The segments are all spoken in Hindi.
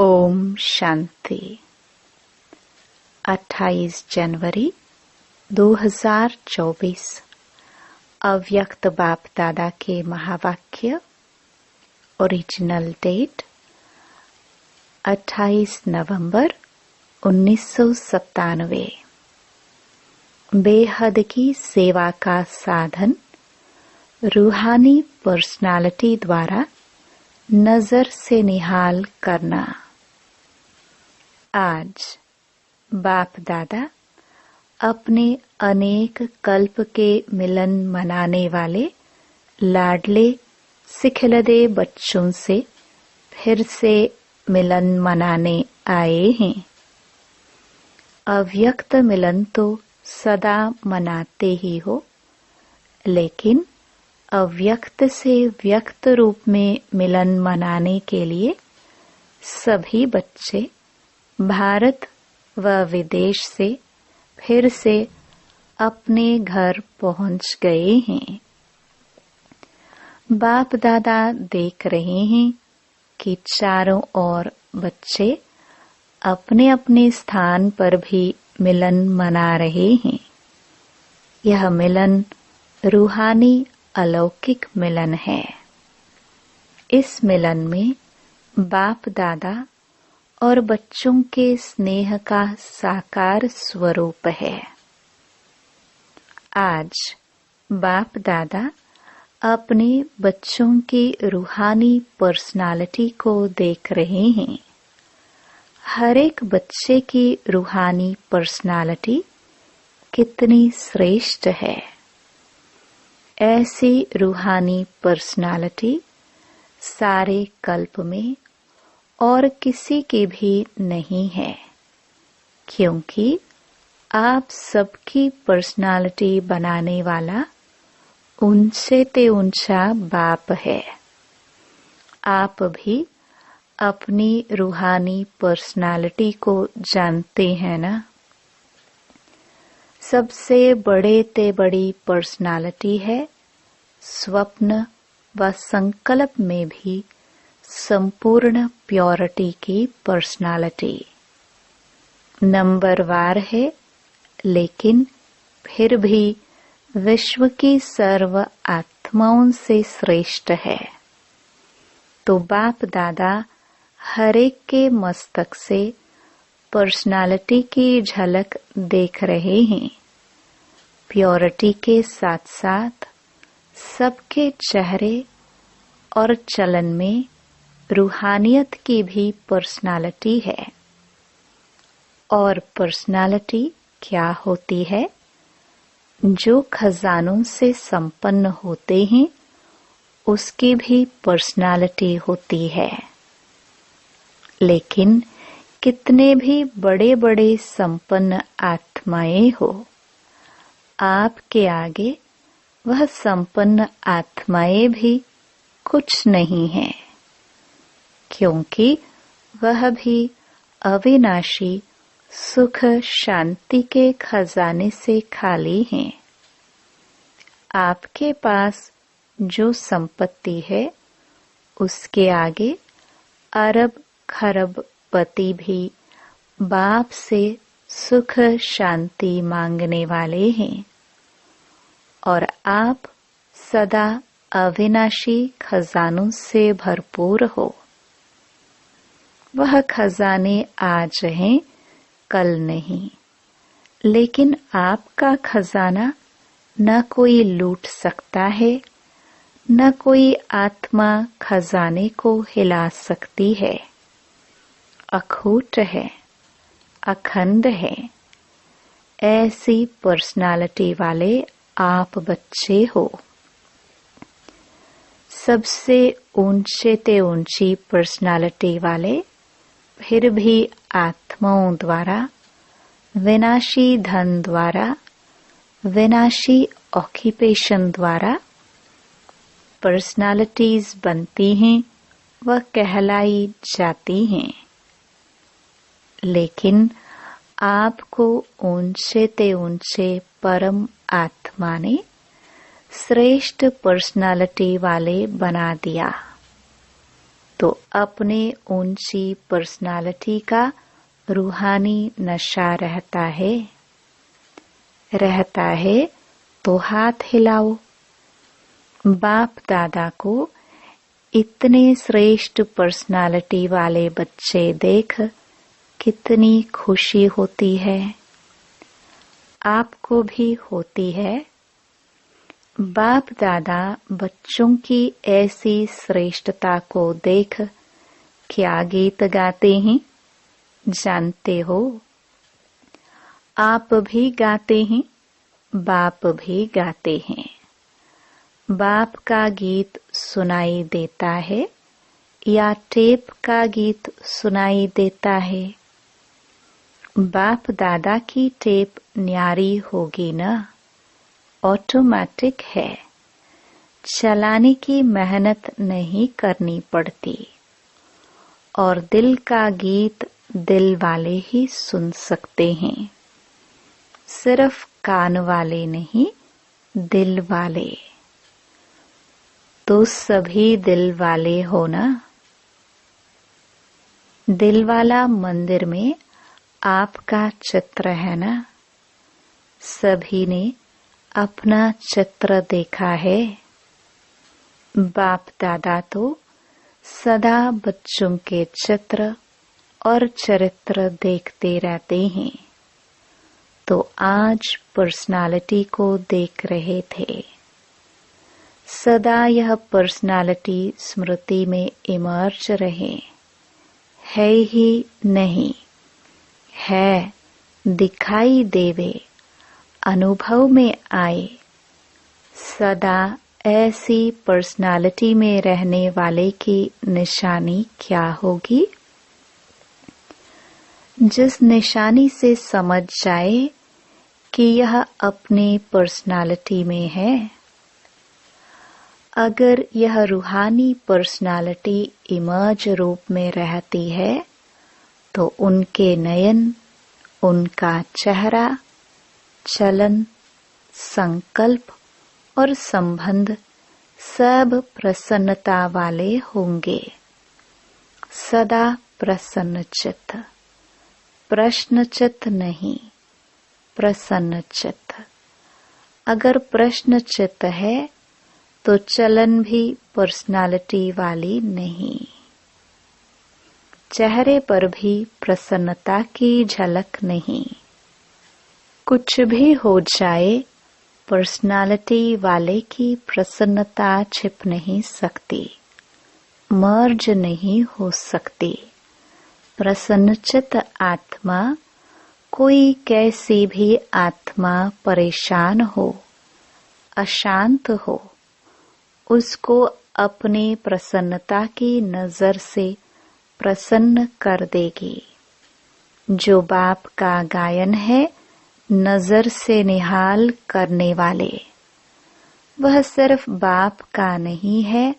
ओम शांति। 28 जनवरी 2024 अव्यक्त बाप दादा के महावाक्य। ओरिजिनल डेट 28 नवंबर 1997। बेहद की सेवा का साधन रूहानी पर्सनालिटी द्वारा नजर से निहाल करना। आज बाप दादा अपने अनेक कल्प के मिलन मनाने वाले लाडले सिखलदे बच्चों से फिर से मिलन मनाने आए हैं। अव्यक्त मिलन तो सदा मनाते ही हो, लेकिन अव्यक्त से व्यक्त रूप में मिलन मनाने के लिए सभी बच्चे भारत व विदेश से फिर से अपने घर पहुंच गए हैं। बाप दादा देख रहे हैं कि चारों ओर बच्चे अपने अपने स्थान पर भी मिलन मना रहे हैं। यह मिलन रूहानी अलौकिक मिलन है। इस मिलन में बाप दादा और बच्चों के स्नेह का साकार स्वरूप है। आज बाप दादा अपने बच्चों की रूहानी पर्सनालिटी को देख रहे हैं। हर एक बच्चे की रूहानी पर्सनालिटी कितनी श्रेष्ठ है। ऐसी रूहानी पर्सनालिटी सारे कल्प में और किसी की भी नहीं है, क्योंकि आप सबकी पर्सनालिटी बनाने वाला ऊंचे ते ऊंचा बाप है। आप भी अपनी रूहानी पर्सनालिटी को जानते हैं ना। सबसे बड़े ते बड़ी पर्सनालिटी है स्वप्न व संकल्प में भी संपूर्ण प्योरिटी की पर्सनालिटी। नंबरवार है, लेकिन फिर भी विश्व की सर्व आत्माओं से श्रेष्ठ है। तो बाप दादा हर एक के मस्तक से पर्सनालिटी की झलक देख रहे हैं। प्योरिटी के साथ साथ सबके चेहरे और चलन में रूहानियत की भी पर्सनालिटी है। और पर्सनालिटी क्या होती है? जो खजानों से संपन्न होते हैं उसकी भी पर्सनालिटी होती है। लेकिन कितने भी बड़े बड़े संपन्न आत्माएं हो, आपके आगे वह संपन्न आत्माएं भी कुछ नहीं है, क्योंकि वह भी अविनाशी सुख शांति के खजाने से खाली हैं। आपके पास जो संपत्ति है उसके आगे अरब खरब पति भी बाप से सुख शांति मांगने वाले हैं, और आप सदा अविनाशी खजानों से भरपूर हो। वह खजाने आज हैं, कल नहीं, लेकिन आपका खजाना न कोई लूट सकता है, न कोई आत्मा खजाने को हिला सकती है। अखूट है, अखंड है। ऐसी पर्सनालिटी वाले आप बच्चे हो। सबसे ऊंचे ते ऊंची पर्सनालिटी वाले फिर भी आत्माओं द्वारा, विनाशी धन द्वारा, विनाशी ऑक्यूपेशन द्वारा पर्सनालिटीज बनती हैं व कहलाई जाती हैं। लेकिन आपको ऊंचे ते ऊंचे परम आत्मा ने श्रेष्ठ पर्सनालिटी वाले बना दिया। तो अपने ऊंची पर्सनालिटी का रूहानी नशा रहता है तो हाथ हिलाओ। बाप दादा को इतने श्रेष्ठ पर्सनालिटी वाले बच्चे देख कितनी खुशी होती है। आपको भी होती है। बाप दादा बच्चों की ऐसी श्रेष्ठता को देख क्या गीत गाते हैं जानते हो? आप भी गाते हैं, बाप भी गाते हैं। बाप का गीत सुनाई देता है या टेप का गीत सुनाई देता है? बाप दादा की टेप न्यारी होगी ना, ऑटोमेटिक है, चलाने की मेहनत नहीं करनी पड़ती। और दिल का गीत दिल वाले ही सुन सकते हैं, सिर्फ कान वाले नहीं, दिल वाले। तो सभी दिल वाले हो ना। दिल वाला मंदिर में आपका चित्र है ना। सभी ने अपना चित्र देखा है। बाप दादा तो सदा बच्चों के चित्र और चरित्र देखते रहते हैं। तो आज पर्सनालिटी को देख रहे थे। सदा यह पर्सनालिटी स्मृति में इमर्ज रहे। है ही नहीं, है, दिखाई देवे, अनुभव में आए। सदा ऐसी पर्सनालिटी में रहने वाले की निशानी क्या होगी? जिस निशानी से समझ जाए कि यह अपनी पर्सनालिटी में है। अगर यह रूहानी पर्सनालिटी इमर्ज रूप में रहती है तो उनके नयन, उनका चेहरा, चलन, संकल्प और संबंध सब प्रसन्नता वाले होंगे। सदा प्रसन्नचित्त, प्रश्नचित्त नहीं, प्रसन्नचित्त। अगर प्रश्नचित्त है तो चलन भी पर्सनालिटी वाली नहीं। चेहरे पर भी प्रसन्नता की झलक नहीं। कुछ भी हो जाए, पर्सनालिटी वाले की प्रसन्नता छिप नहीं सकती, मर्ज नहीं हो सकती। प्रसन्नचित्त आत्मा, कोई कैसी भी आत्मा परेशान हो, अशांत हो, उसको अपने प्रसन्नता की नजर से प्रसन्न कर देगी। जो बाप का गायन है, नजर से निहाल करने वाले, वह सिर्फ बाप का नहीं है,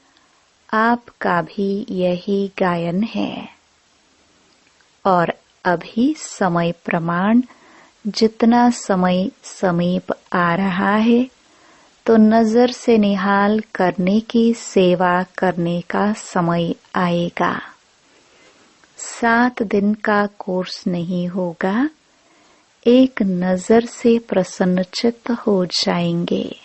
आपका भी यही गायन है। और अभी समय प्रमाण जितना समय समीप आ रहा है तो नजर से निहाल करने की सेवा करने का समय आएगा। 7 दिन का कोर्स नहीं होगा, एक नजर से प्रसन्नचित्त हो जाएंगे।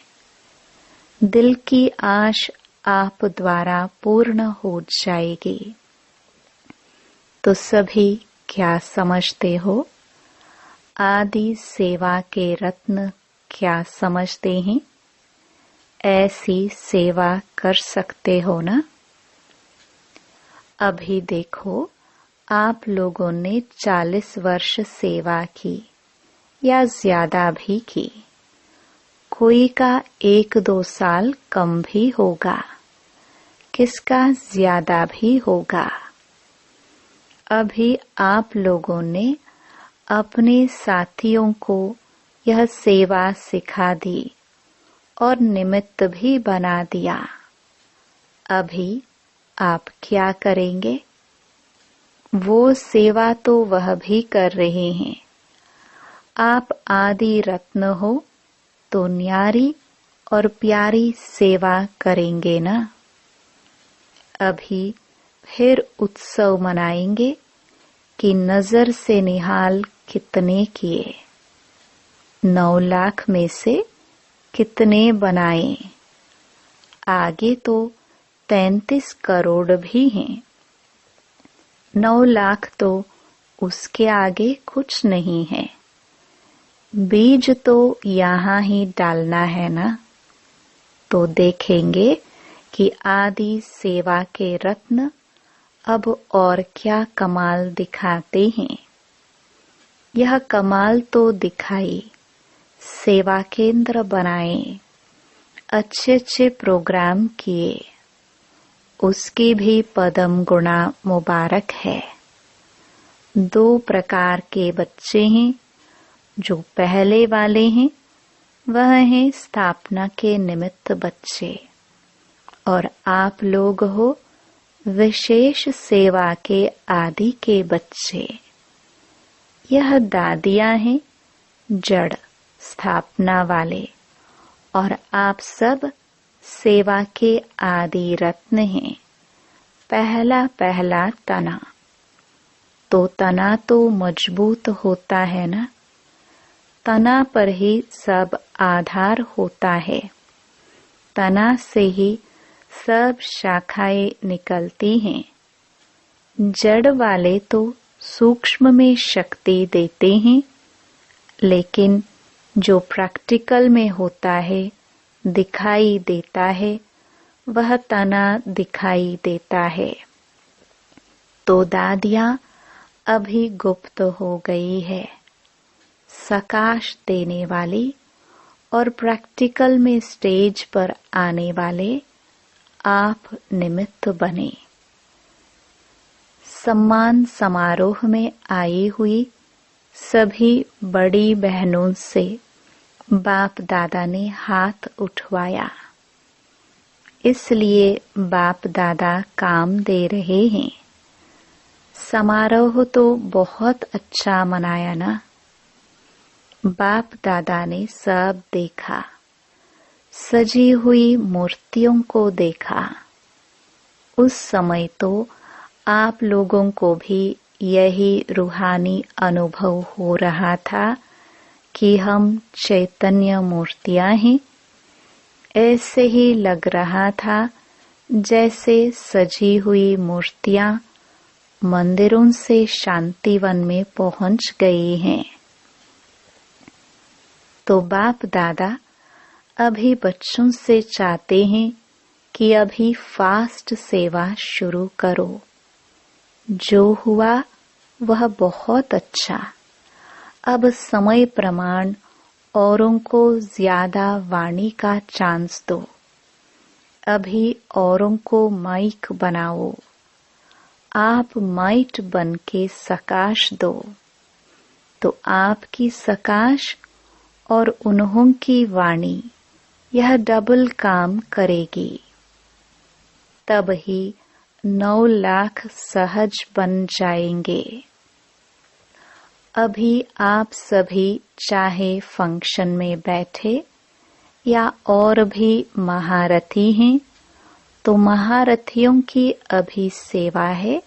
दिल की आश आप द्वारा पूर्ण हो जाएगी। तो सभी क्या समझते हो? आदि सेवा के रत्न क्या समझते हैं? ऐसी सेवा कर सकते हो ना? अभी देखो, आप लोगों ने 40 वर्ष सेवा की या ज्यादा भी की। कोई का 1-2 साल कम भी होगा, किसका ज्यादा भी होगा। अभी आप लोगों ने अपने साथियों को यह सेवा सिखा दी और निमित्त भी बना दिया। अभी आप क्या करेंगे? वो सेवा तो वह भी कर रहे हैं। आप आदि रत्न हो तो न्यारी और प्यारी सेवा करेंगे ना? अभी फिर उत्सव मनाएंगे कि नजर से निहाल कितने किए, 9 लाख में से कितने बनाए। आगे तो 33 करोड़ भी हैं। 9 लाख तो उसके आगे कुछ नहीं है। बीज तो यहाँ ही डालना है ना। तो देखेंगे कि आदि सेवा के रत्न अब और क्या कमाल दिखाते हैं। यह कमाल तो दिखाई, सेवा केंद्र बनाए, अच्छे अच्छे प्रोग्राम किए, उसकी भी पदम गुणा मुबारक है। 2 प्रकार के बच्चे हैं। जो पहले वाले हैं वह हैं स्थापना के निमित्त बच्चे, और आप लोग हो विशेष सेवा के आदि के बच्चे। यह दादियां हैं जड़ स्थापना वाले, और आप सब सेवा के आदि रत्न हैं। पहला पहला तना, तो तना तो मजबूत होता है ना। तना पर ही सब आधार होता है। तना से ही सब शाखाएं निकलती हैं। जड़ वाले तो सूक्ष्म में शक्ति देते हैं, लेकिन जो प्रैक्टिकल में होता है, दिखाई देता है, वह तना दिखाई देता है। तो दादियां अभी गुप्त हो गई है। सकाश देने वाली और प्रैक्टिकल में स्टेज पर आने वाले आप निमित्त बने। सम्मान समारोह में आई हुई सभी बड़ी बहनों से बाप दादा ने हाथ उठवाया। इसलिए बाप दादा काम दे रहे हैं। समारोह तो बहुत अच्छा मनाया ना। बाप दादा ने सब देखा, सजी हुई मूर्तियों को देखा। उस समय तो आप लोगों को भी यही रूहानी अनुभव हो रहा था कि हम चैतन्य मूर्तियां हैं। ऐसे ही लग रहा था जैसे सजी हुई मूर्तियां मंदिरों से शांतिवन में पहुंच गई हैं। तो बाप दादा अभी बच्चों से चाहते हैं कि अभी फास्ट सेवा शुरू करो। जो हुआ वह बहुत अच्छा। अब समय प्रमाण औरों को ज्यादा वाणी का चांस दो। अभी औरों को माइक बनाओ। आप माइट बन के सकाश दो, तो आपकी सकाश और उन्हों की वाणी यह डबल काम करेगी। तब ही 9 लाख सहज बन जाएंगे। अभी आप सभी चाहे फंक्शन में बैठे या और भी महारथी हैं, तो महारथियों की अभी सेवा है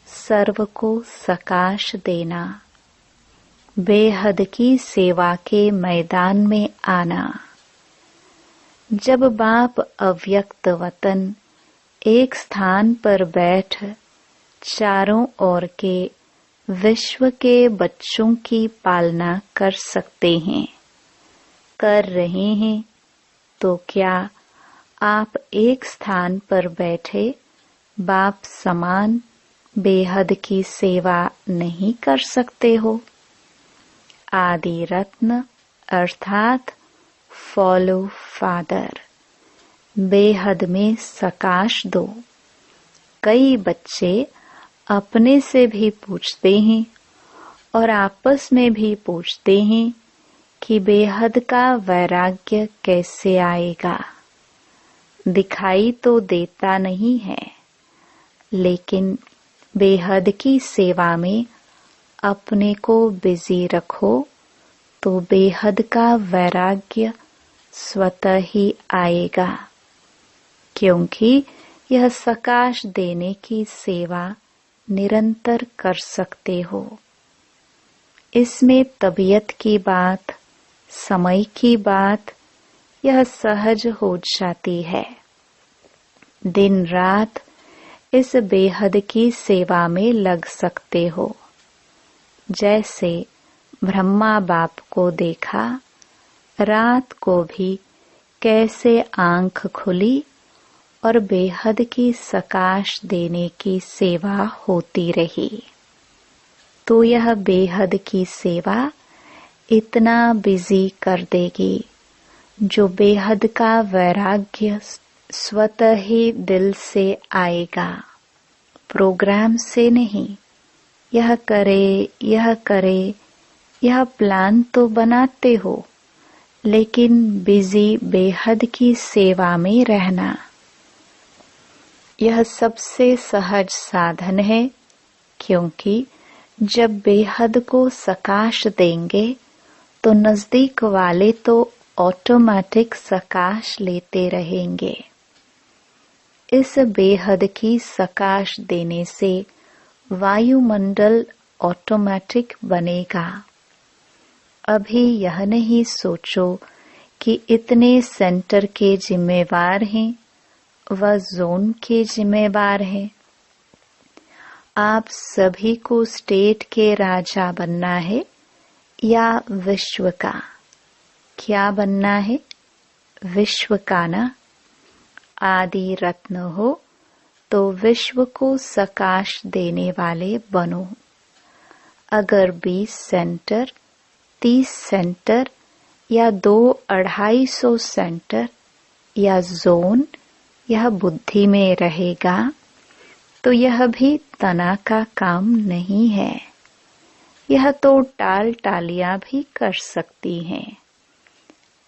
सर्व को सकाश देना, बेहद की सेवा के मैदान में आना। जब बाप अव्यक्त वतन एक स्थान पर बैठ चारों ओर के विश्व के बच्चों की पालना कर सकते हैं, कर रहे हैं, तो क्या आप एक स्थान पर बैठे बाप समान बेहद की सेवा नहीं कर सकते हो? आदि रत्न अर्थात फॉलो फादर, बेहद में सकाश दो। कई बच्चे अपने से भी पूछते हैं और आपस में भी पूछते हैं कि बेहद का वैराग्य कैसे आएगा। दिखाई तो देता नहीं है, लेकिन बेहद की सेवा में अपने को बिजी रखो तो बेहद का वैराग्य स्वतः ही आएगा। क्योंकि यह सकाश देने की सेवा निरंतर कर सकते हो। इसमें तबीयत की बात, समय की बात, यह सहज हो जाती है। दिन रात इस बेहद की सेवा में लग सकते हो। जैसे ब्रह्मा बाप को देखा, रात को भी कैसे आंख खुली और बेहद की सकाश देने की सेवा होती रही। तो यह बेहद की सेवा इतना बिजी कर देगी, जो बेहद का वैराग्य स्वतः ही दिल से आएगा, प्रोग्राम से नहीं। यह करे, यह करे, यह प्लान तो बनाते हो, लेकिन बिजी बेहद की सेवा में रहना, यह सबसे सहज साधन है। क्योंकि जब बेहद को सकाश देंगे तो नजदीक वाले तो ऑटोमेटिक सकाश लेते रहेंगे। इस बेहद की सकाश देने से वायुमंडल ऑटोमेटिक बनेगा। अभी यह नहीं सोचो कि इतने सेंटर के जिम्मेवार हैं, वह जोन के जिम्मेवार हैं। आप सभी को स्टेट के राजा बनना है या विश्व का? क्या बनना है? विश्व का ना। आदि रत्न हो तो विश्व को सकाश देने वाले बनो। अगर 20 सेंटर, 30 सेंटर या 2-250 सेंटर या जोन यह बुद्धि में रहेगा तो यह भी तना का काम नहीं है। यह तो टाल टालियां भी कर सकती हैं।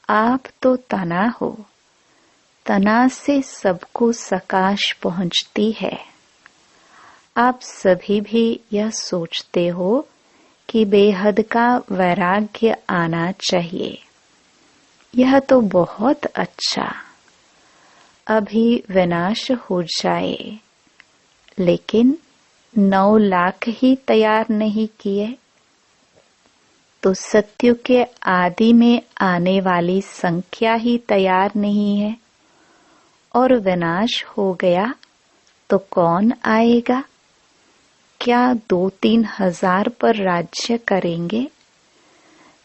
आप तो तना हो, तना से सबको सकाश पहुंचती है। आप सभी भी यह सोचते हो कि बेहद का वैराग्य आना चाहिए। यह तो बहुत अच्छा, अभी विनाश हो जाए, लेकिन 9 लाख ही तैयार नहीं किए तो सत्य के आदि में आने वाली संख्या ही तैयार नहीं है, और विनाश हो गया तो कौन आएगा? क्या 2-3 हजार पर राज्य करेंगे?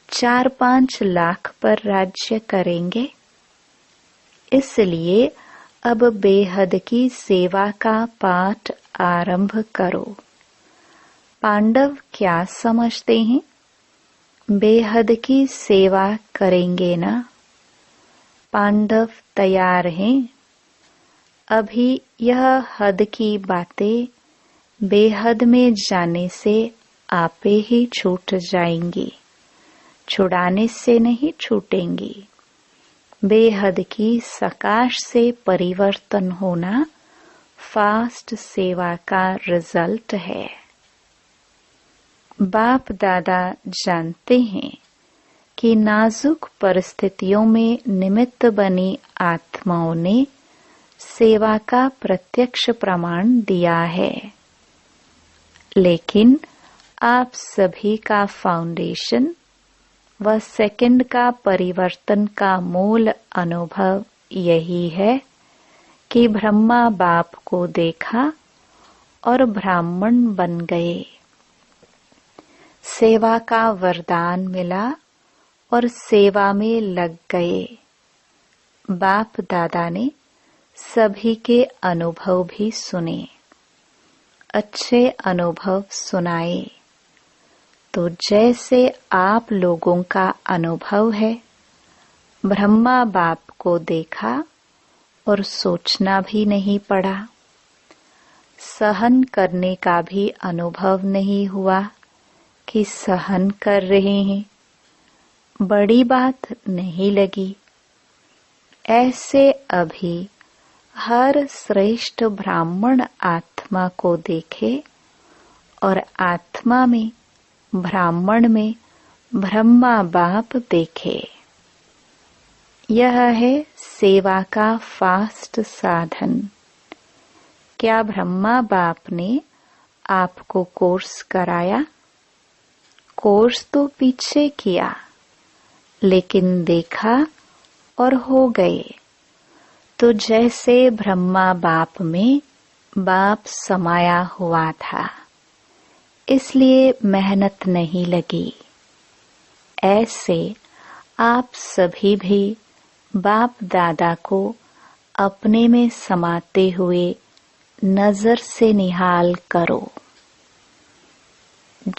4-5 लाख पर राज्य करेंगे? इसलिए अब बेहद की सेवा का पाठ आरंभ करो। पांडव क्या समझते हैं? बेहद की सेवा करेंगे ना? पांडव तैयार हैं। अभी यह हद की बातें बेहद में जाने से आपे ही छूट जाएंगी, छुड़ाने से नहीं छूटेंगी। बेहद की सकाश से परिवर्तन होना फास्ट सेवा का रिजल्ट है। बाप दादा जानते हैं कि नाजुक परिस्थितियों में निमित्त बनी आत्माओं ने सेवा का प्रत्यक्ष प्रमाण दिया है, लेकिन आप सभी का फाउंडेशन व सेकंड का परिवर्तन का मूल अनुभव यही है कि ब्रह्मा बाप को देखा और ब्राह्मण बन गए। सेवा का वरदान मिला और सेवा में लग गए। बाप दादा ने सभी के अनुभव भी सुने, अच्छे अनुभव सुनाए। तो जैसे आप लोगों का अनुभव है, ब्रह्मा बाप को देखा और सोचना भी नहीं पड़ा, सहन करने का भी अनुभव नहीं हुआ कि सहन कर रहे हैं, बड़ी बात नहीं लगी। ऐसे अभी हर श्रेष्ठ ब्राह्मण आत्मा को देखे और आत्मा में, ब्राह्मण में ब्रह्मा बाप देखे। यह है सेवा का फास्ट साधन। क्या ब्रह्मा बाप ने आपको कोर्स कराया? कोर्स तो पीछे किया, लेकिन देखा और हो गए। तो जैसे ब्रह्मा बाप में बाप समाया हुआ था, इसलिए मेहनत नहीं लगी। ऐसे आप सभी भी बाप दादा को अपने में समाते हुए नजर से निहाल करो।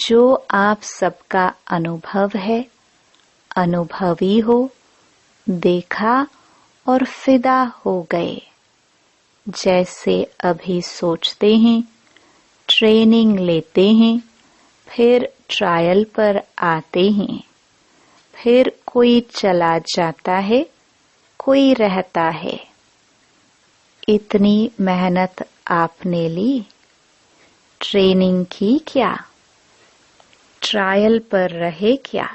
जो आप सबका अनुभव है, अनुभवी हो, देखा और फिदा हो गए। जैसे अभी सोचते हैं, ट्रेनिंग लेते हैं, फिर ट्रायल पर आते हैं, फिर कोई चला जाता है, कोई रहता है। इतनी मेहनत आपने ली, ट्रेनिंग की क्या? ट्रायल पर रहे क्या?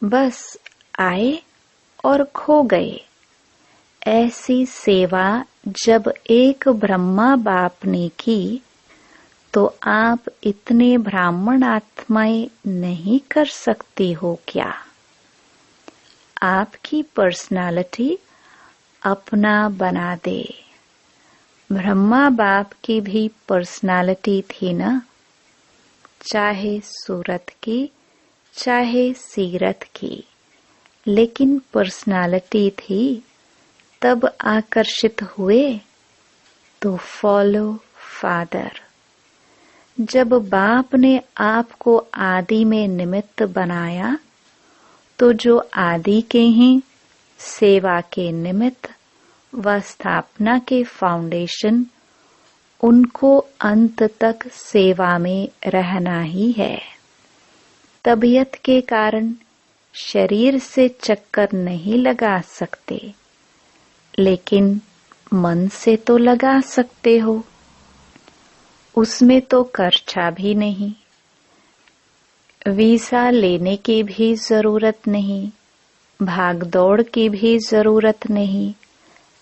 बस आए और खो गए। ऐसी सेवा जब एक ब्रह्मा बाप ने की, तो आप इतने ब्राह्मण आत्माएं नहीं कर सकती हो क्या? आपकी पर्सनालिटी अपना बना दे। ब्रह्मा बाप की भी पर्सनालिटी थी ना, चाहे सूरत की, चाहे सीरत की, लेकिन पर्सनालिटी थी, तब आकर्षित हुए। तो फॉलो फादर। जब बाप ने आपको आदि में निमित्त बनाया, तो जो आदि के हैं, सेवा के निमित्त व स्थापना के फाउंडेशन, उनको अंत तक सेवा में रहना ही है। तबीयत के कारण शरीर से चक्कर नहीं लगा सकते, लेकिन मन से तो लगा सकते हो। उसमें तो खर्चा भी नहीं, वीजा लेने की भी जरूरत नहीं, भाग दौड़ की भी जरूरत नहीं,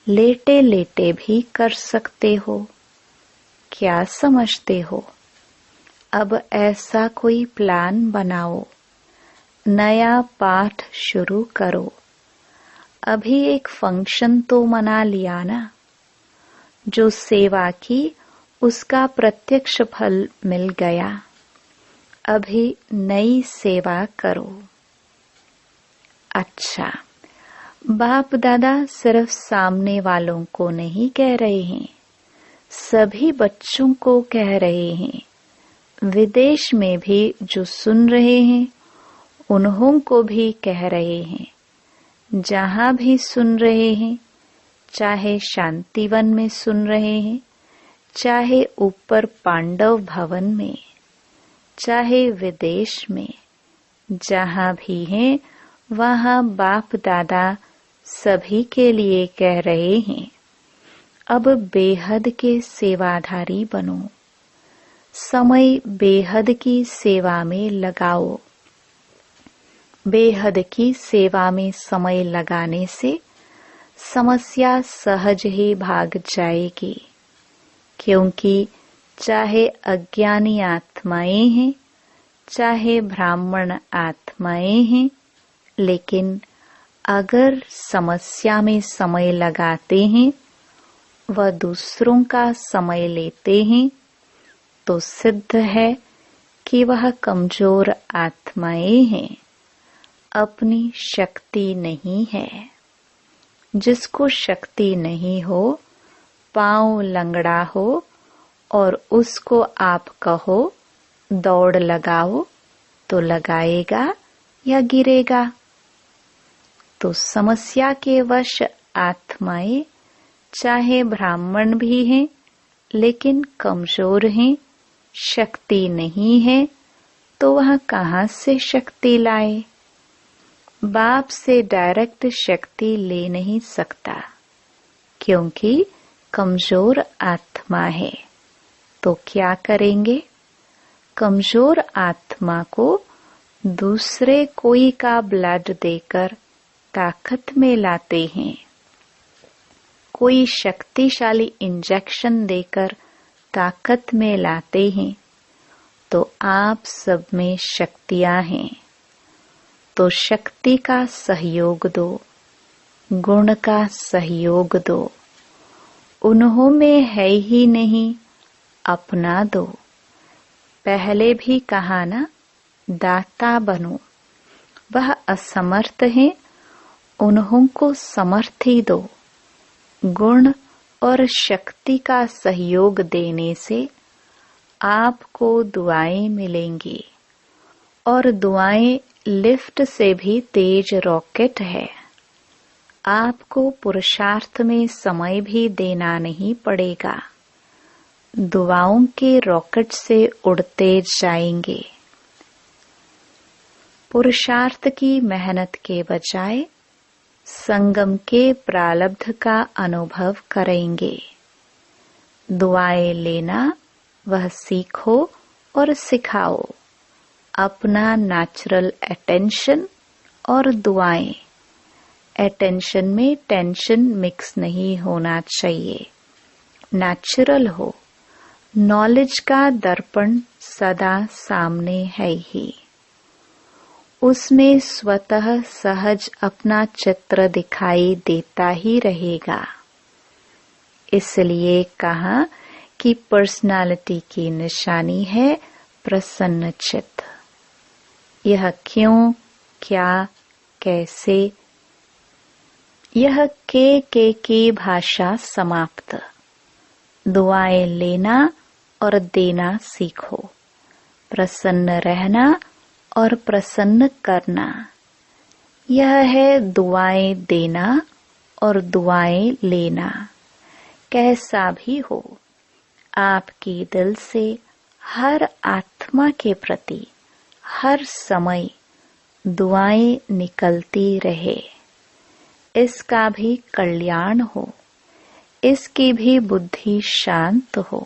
लेटे लेटे भी कर सकते हो। क्या समझते हो? अब ऐसा कोई प्लान बनाओ, नया पाठ शुरू करो। अभी एक फंक्शन तो मना लिया ना, जो सेवा की उसका प्रत्यक्ष फल मिल गया। अभी नई सेवा करो। अच्छा, बाप दादा सिर्फ सामने वालों को नहीं कह रहे हैं, सभी बच्चों को कह रहे हैं। विदेश में भी जो सुन रहे हैं, उन्हों को भी कह रहे हैं। जहां भी सुन रहे हैं, चाहे शांतिवन में सुन रहे हैं, चाहे ऊपर पांडव भवन में, चाहे विदेश में, जहां भी हैं, वहां बाप दादा सभी के लिए कह रहे हैं, अब बेहद के सेवाधारी बनो। समय बेहद की सेवा में लगाओ। बेहद की सेवा में समय लगाने से समस्या सहज ही भाग जाएगी, क्योंकि चाहे अज्ञानी आत्माएं हैं, चाहे ब्राह्मण आत्माएं हैं, लेकिन अगर समस्या में समय लगाते हैं व दूसरों का समय लेते हैं, तो सिद्ध है कि वह कमजोर आत्माएं हैं, अपनी शक्ति नहीं है। जिसको शक्ति नहीं हो, पांव लंगड़ा हो, और उसको आप कहो दौड़ लगाओ, तो लगाएगा या गिरेगा? तो समस्या के वश आत्माएं चाहे ब्राह्मण भी हैं, लेकिन कमजोर हैं, शक्ति नहीं है, तो वह कहां से शक्ति लाए? बाप से डायरेक्ट शक्ति ले नहीं सकता, क्योंकि कमजोर आत्मा है। तो क्या करेंगे? कमजोर आत्मा को दूसरे कोई का ब्लड देकर ताकत में लाते हैं, कोई शक्तिशाली इंजेक्शन देकर ताकत में लाते हैं तो आप सब में शक्तियां हैं, तो शक्ति का सहयोग दो, गुण का सहयोग दो। उन्हों में है ही नहीं, अपना दो। पहले भी कहा ना, दाता बनो। वह असमर्थ हैं, उन्हों को समर्थी दो। गुण और शक्ति का सहयोग देने से आपको दुआएं मिलेंगी, और दुआएं लिफ्ट से भी तेज रॉकेट है। आपको पुरुषार्थ में समय भी देना नहीं पड़ेगा, दुआओं के रॉकेट से उड़ते जाएंगे। पुरुषार्थ की मेहनत के बजाय संगम के प्रारब्ध का अनुभव करेंगे। दुआएं लेना वह सीखो और सिखाओ। अपना नेचुरल अटेंशन और दुआएं। अटेंशन में टेंशन मिक्स नहीं होना चाहिए, नेचुरल हो। नॉलेज का दर्पण सदा सामने है ही, उसमें स्वतः सहज अपना चित्र दिखाई देता ही रहेगा। इसलिए कहा कि पर्सनालिटी की निशानी है प्रसन्न चित्त। यह क्यों, क्या, कैसे, यह के की भाषा समाप्त। दुआएं लेना और देना सीखो, प्रसन्न रहना और प्रसन्न करना। यह है दुआएं देना और दुआएं लेना। कैसा भी हो, आपकी दिल से हर आत्मा के प्रति हर समय दुआएं निकलती रहे। इसका भी कल्याण हो, इसकी भी बुद्धि शांत हो।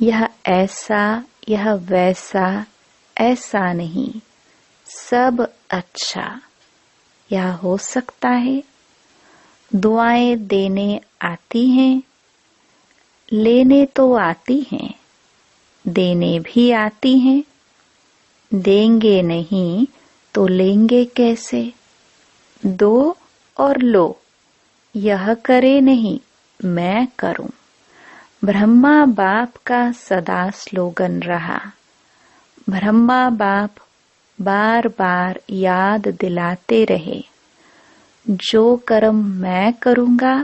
यह ऐसा, यह वैसा, ऐसा नहीं, सब अच्छा। यह हो सकता है। दुआएं देने आती हैं, लेने तो आती हैं, देने भी आती हैं। देंगे नहीं तो लेंगे कैसे? दो और लो, यह करे नहीं, मैं करूं। ब्रह्मा बाप का सदा स्लोगन रहा। ब्रह्मा बाप बार बार याद दिलाते रहे, जो कर्म मैं करूंगा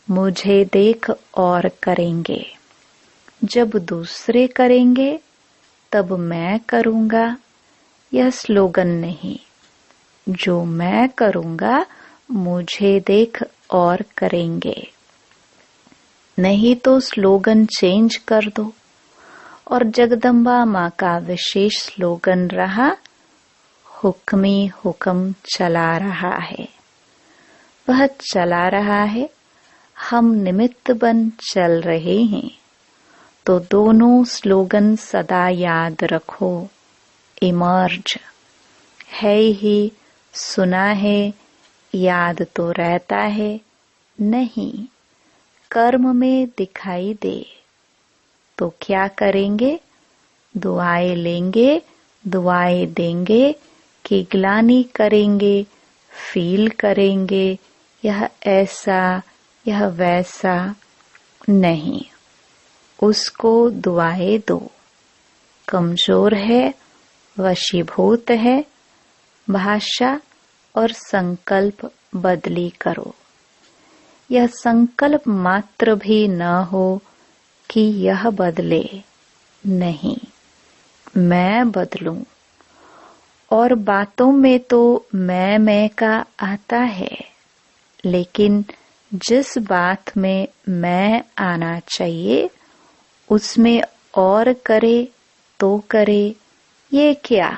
मुझे देख और करेंगे। जब दूसरे करेंगे तब मैं करूंगा। यह स्लोगन नहीं, जो मैं करूंगा मुझे देख और करेंगे। नहीं तो स्लोगन चेंज कर दो। और जगदम्बा माँ का विशेष स्लोगन रहा, हुक्मी हुक्म चला रहा है। वह चला रहा है, हम निमित्त बन चल रहे हैं। तो दोनों स्लोगन सदा याद रखो। इमर्ज है ही, सुना है, याद तो रहता है, नहीं कर्म में दिखाई दे। तो क्या करेंगे? दुआएं लेंगे, दुआएं देंगे कि ग्लानि करेंगे, फील करेंगे यह ऐसा, यह वैसा नहीं। उसको दुआएं दो। कमजोर है, वशीभूत है, भाषा और संकल्प बदली करो। यह संकल्प मात्र भी न हो कि यह बदले, नहीं, मैं बदलूं। और बातों में तो मैं का आता है, लेकिन जिस बात में मैं आना चाहिए उसमें और करे तो करे, ये क्या?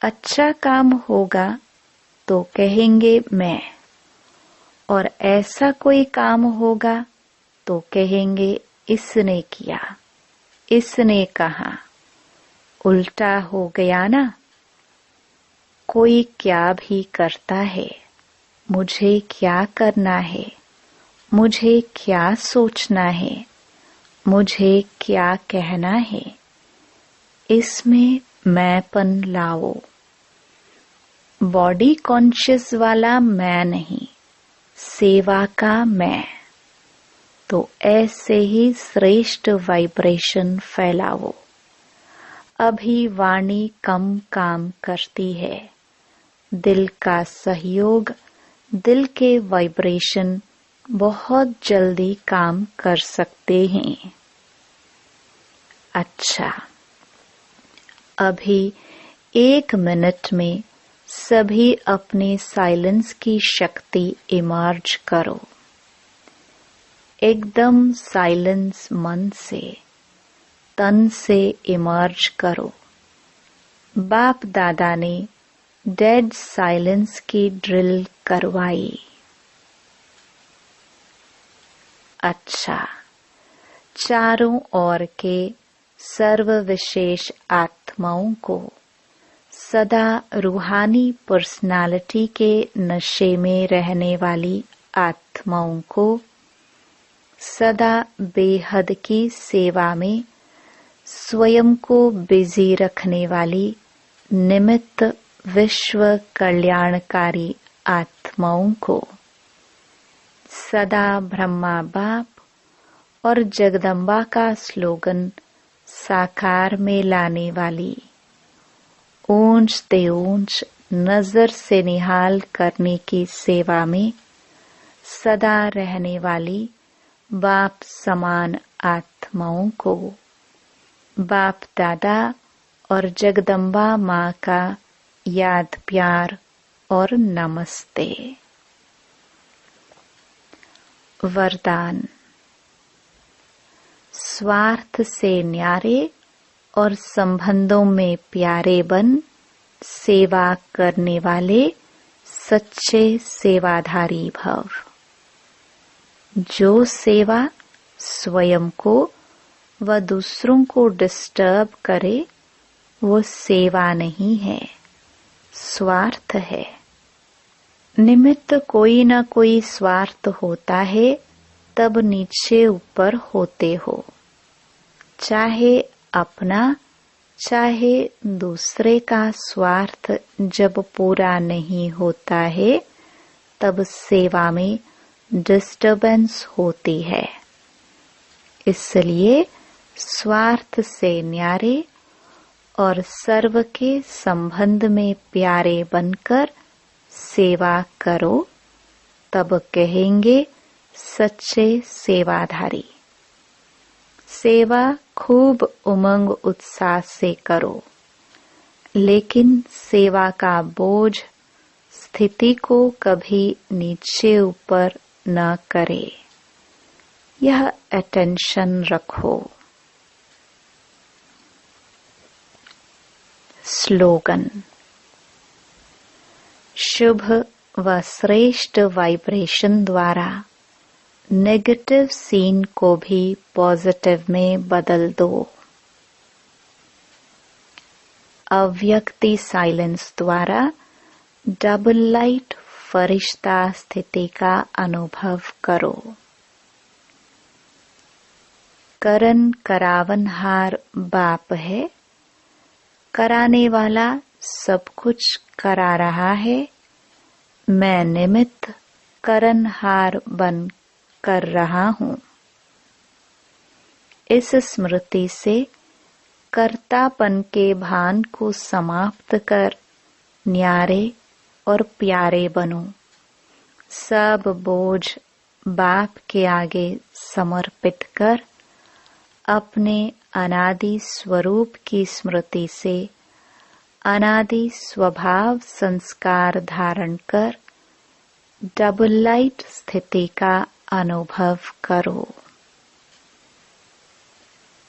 अच्छा काम होगा तो कहेंगे मैं, और ऐसा कोई काम होगा तो कहेंगे इसने किया, इसने कहा। उल्टा हो गया ना। कोई क्या भी करता है, मुझे क्या करना है, मुझे क्या सोचना है, मुझे क्या कहना है, इसमें मैंपन लाओ। बॉडी कॉन्शियस वाला मैं नहीं, सेवा का मैं। तो ऐसे ही श्रेष्ठ वाइब्रेशन फैलाओ। अभी वाणी कम काम करती है, दिल का सहयोग, दिल के वाइब्रेशन बहुत जल्दी काम कर सकते हैं। अच्छा, अभी 1 मिनट में सभी अपने साइलेंस की शक्ति इमर्ज करो। एकदम साइलेंस मन से, तन से इमर्ज करो। बाप दादा ने डेड साइलेंस की ड्रिल करवाई। अच्छा, चारों ओर के सर्व विशेष आत्माओं को सदा रूहानी पर्सनालिटी के नशे में रहने वाली आत्माओं को सदा बेहद की सेवा में स्वयं को बिजी रखने वाली निमित्त विश्व कल्याणकारी आत्माओं को सदा ब्रह्मा बाप और जगदम्बा का स्लोगन साकार में लाने वाली, ऊंच से ऊंच नजर से निहाल करने की सेवा में सदा रहने वाली बाप समान आत्माओं को बाप दादा और जगदम्बा माँ का याद प्यार और नमस्ते। वरदान। स्वार्थ से न्यारे और संबंधों में प्यारे बन सेवा करने वाले सच्चे सेवाधारी भव। जो सेवा स्वयं को व दूसरों को डिस्टर्ब करे वो सेवा नहीं है, स्वार्थ है। निमित्त कोई न कोई स्वार्थ होता है तब नीचे ऊपर होते हो। चाहे अपना चाहे दूसरे का स्वार्थ जब पूरा नहीं होता है तब सेवा में डिस्टर्बेंस होती है। इसलिए स्वार्थ से न्यारे और सर्व के संबंध में प्यारे बनकर सेवा करो, तब कहेंगे सच्चे सेवाधारी। सेवा खूब उमंग उत्साह से करो, लेकिन सेवा का बोझ स्थिति को कभी नीचे ऊपर न करे। यह अटेंशन रखो। स्लोगन। शुभ व श्रेष्ठ वाइब्रेशन द्वारा नेगेटिव सीन को भी पॉजिटिव में बदल दो। अव्यक्ति साइलेंस द्वारा डबल लाइट फरिश्ता स्थिति का अनुभव करो। करन करावनहार बाप है, कराने वाला सब कुछ करा रहा है। मैं निमित्त करनहार बन कर रहा हूँ। इस स्मृति से कर्तापन के भान को समाप्त कर न्यारे और प्यारे बनो। सब बोझ बाप के आगे समर्पित कर अपने अनादि स्वरूप की स्मृति से अनादि स्वभाव संस्कार धारण कर डबल लाइट स्थिति का अनुभव करो।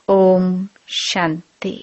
ओम शांति।